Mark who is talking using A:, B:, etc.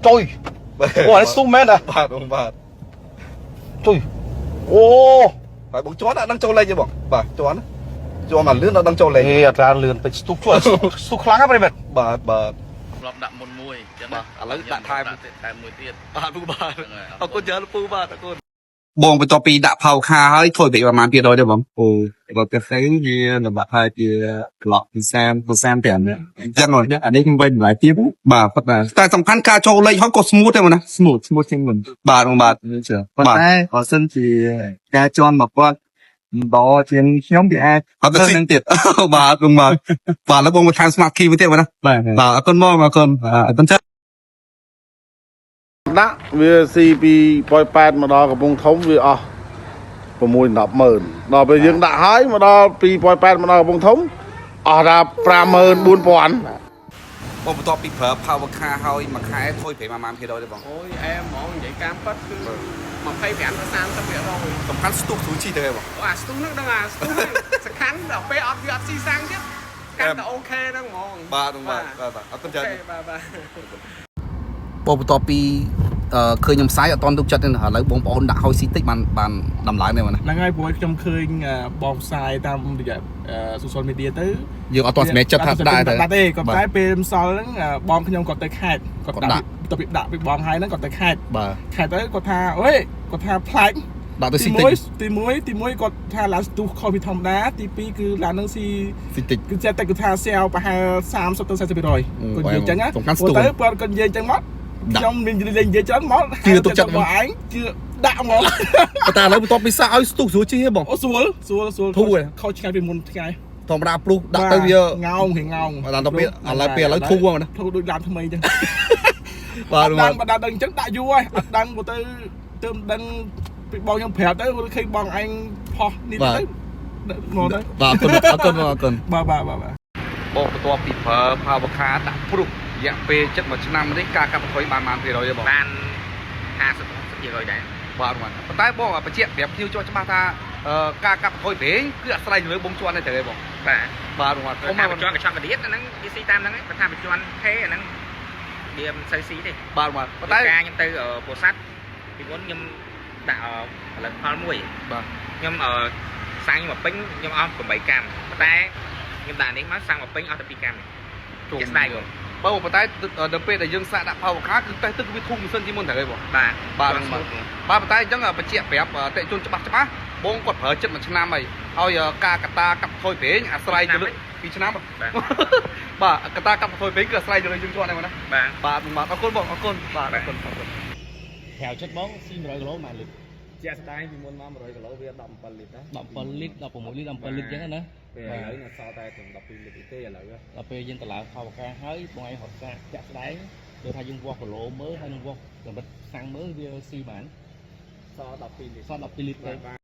A: Trời. Ủa nó sung mét à?
B: Bà đúng bà.
A: Trời. Ô.
B: Phải bóng chó đã đang trâu lên chứ bọn. Bà chó nó. Chó mà lướt nó đang trâu lên.
A: Ê, ra lươn phải stuk chua. Stuk kháng á bà mệt.
B: Bà.
C: รอบដាក់មុនមួយចឹង
B: បាទឥឡូវដាក់ថែម
C: តែមួយទៀត
B: បាទពូបាទ
C: ហ្នឹងហើយ
B: អរគុណច្រើនពូបាទអរគុណបងបន្ទាប់ពីដាក់ផៅខាហើយធ្វើវិប្រហែល200ទេបងពូបើទៅទៅវាលំបាកហើយជាក្លោកពី35នេះអញ្ចឹងអានេះខ្ញុំវិញម្ល៉េះទៀតបាទប៉ុន្តែតែសំខាន់ការចូលលេខហើយក៏ smooth ទេបងណា smooth ជាងមុនបាទបងបាទប៉ុន្តែបើសិនជាការជន់មកគាត់ដល់ជាងខ្ញុំវាអាចអត់ទៅនឹងទៀតបាទបងបាទបាទแล้วបងមកថែម smart key មួយទៀតបងណាបាទអរគុណមកអរគុណអត់ទៅ
D: ដាក់វាស៊ីពីប៉ោយប៉ែតមកដល់កំពង់ធំវាអស់6 10ម៉ឺនដល់ពេលយើងដាក់ហើយមកដល់ពីប៉ោយប៉ែតមកដល់កំពង់ធំអស់ដល់54000
B: បងបន្ទាប់ពីប្រើ power car ហើយមួយខែthôiប្រហែលប្រហែលភាគរយទេបង
E: អូយអែហ្មងនិយាយតាមប៉ាត់គឺ25 ទៅ 30%
B: សំខាន់ស្ទុកស្រួលជីទៅហ៎បង
E: អាស្ទុះហ្នឹងដឹងអាស្ទុះសំខាន់ដល់ពេលអត់វាអត់ស៊ីសាំងទៀតកាន់តែអូខេហ្នឹងហ្មង
B: បាទអត់ទៅចា
E: បាទ
B: បងបន្ទាប់ពីឃើញខ្ញុំផ្សាយអត់តន់ទុកចិត្តទេឥឡូវបងប្អូនដាក់ហើយស៊ីតិចបានដំឡើងទេបងណា
F: ហ្នឹងហើយព្រោះខ្ញុំឃើញបងផ្សាយតាមរយៈ social media ទៅ
B: យើងអត់តន់សម្រេចចិត្តថាដែរទេ
F: ទេគាត់តែពេលម្សិលហ្នឹងបងខ្ញុំគាត់ទៅខេត្តគាត់ដាក់ទៅពីដាក់ពីបងហើយហ្នឹងគាត់ទៅខេត្ត
B: បាទ
F: ខេត្តទៅគាត់ថាអូយគាត់ថាផ្លាច់
B: ដាក់ទៅស៊ីតិច
F: ទី1គាត់ថាឡើងស្ទុះខុសពីធម្មតាទី2គឺឡើងនឹងស៊ី
B: តិច
F: គឺចេះតែគាត់ថាសែវប្រហែល30ទៅ 40% គាត់និយាយអញ្ចឹងណា
B: សំខាន់ស្ទុះ
F: ទៅគាត់និយាយអញ្ចឹងមកខ្ញុំមាននិយាយច្រើនមក
B: ជឿទុកចិត្ត
F: បងឯងជឿដាក់ហ្មង
B: តែឥឡូវបន្ទាប់ពីសាកឲ្យស្ទុះស្រួលជីហ៎បង
F: អូស្រួល
B: ធូរហ៎
F: ខុសឆ្ងាយពីមុនឆ្ងាយ
B: ធម្មតាព្រុសដាក់ទៅវា
F: ងោងហេងងោង
B: ដល់ទៅពេលឥឡូវពេលឥឡូវធូរហ្មងណា
F: ធូរដូចឡានថ្មីអញ្ចឹង
B: បាទ
F: បើដល់ដឹងអញ្ចឹងដាក់យូរហើយអត់ដឹងទៅដឹងពីបងខ្ញុំប្រាប់ទៅឃើញបងឯងផុសនេះទៅមកទៅ
B: បាទអរគុណ
F: បាទ
B: បងបន្ទាប់ពីប្រើ power car ដាក់ព្រុសរយៈពេល7ឆ្នាំនេះការកាត់បន្ថយបានប៉ុន្មានភាគរយទេបង
E: បាន50% ដែរ
B: បាទប៉ុន្តែបងបញ្ជាក់ប្រាប់ភ្ញៀវជាប់ច្បាស់ថាការកាត់បន្ថយប្រេងគឺអាស្រ័យទៅលើបងជន់នេះទៅទេបង
E: បាទ
B: បាទ
E: ខ្ញុំមកបញ្ជាន់កញ្ចក់កឌៀតអាហ្នឹងវាស៊ីតាមហ្នឹងឯងបើថាបញ្ជាន់ខេអាហ្នឹងវាមិនសូវស៊ីទេ
B: បាទប៉ុន្តែ
E: ការខ្ញុំទៅពោធិ៍សាត់ពីមុនខ្ញុំដាក់ផលិតផលមួយ
B: បាទ
E: ខ្ញុំសាំងមកពេញខ្ញុំអស់8កាំប៉ុន្តែខ្ញុំដាក់នេះមកសាំងមកពេញអស់តែ2កាំជាស្ដាយបង
B: បើប៉ុន្តែដល់ពេលដែលយើងសាកដាក់ power car គឺតេស្តទឹកវាធូរម៉ាស៊ីនជាងមុនទៅហើយបង
E: បាទ
B: បាទប៉ុន្តែអញ្ចឹងបញ្ជាក់ប្រាប់តេជនច្បាស់បងគាត់ប្រើចិត្តមួយឆ្នាំហើយការកតាកាប់បន្ថយប្រេងអាស្រ័យទៅលើ2ឆ្នាំបាទកតាកាប់បន្ថយប្រេងគឺអាស្រ័យទៅលើយើងជាប់ហ្នឹងណា
E: បាទ
B: បាទអរគុណបងអរគុណបាទអរគុណ
F: ហៅចិត្តបងស៊ី100គីឡូម៉ែលីត្រជាក់ស្ដែងពីមុនមក100គីឡូវា17លីត្រណា17លីត្រ16លីត្រ17លីត្រអញ្ចឹងណាពេលឥឡូវនៅសល់តែត្រឹម12លីត្រទេឥឡូវដល់ពេលយើងតម្លើងខោបកាហើយបងឯងរត់សាកជាក់ស្ដែងដូចថាយើងវាស់គីឡូមើលហើយនឹងវាស់កម្រិតសាំងមើលវាស៊ីបានសល់12លីត្រទេ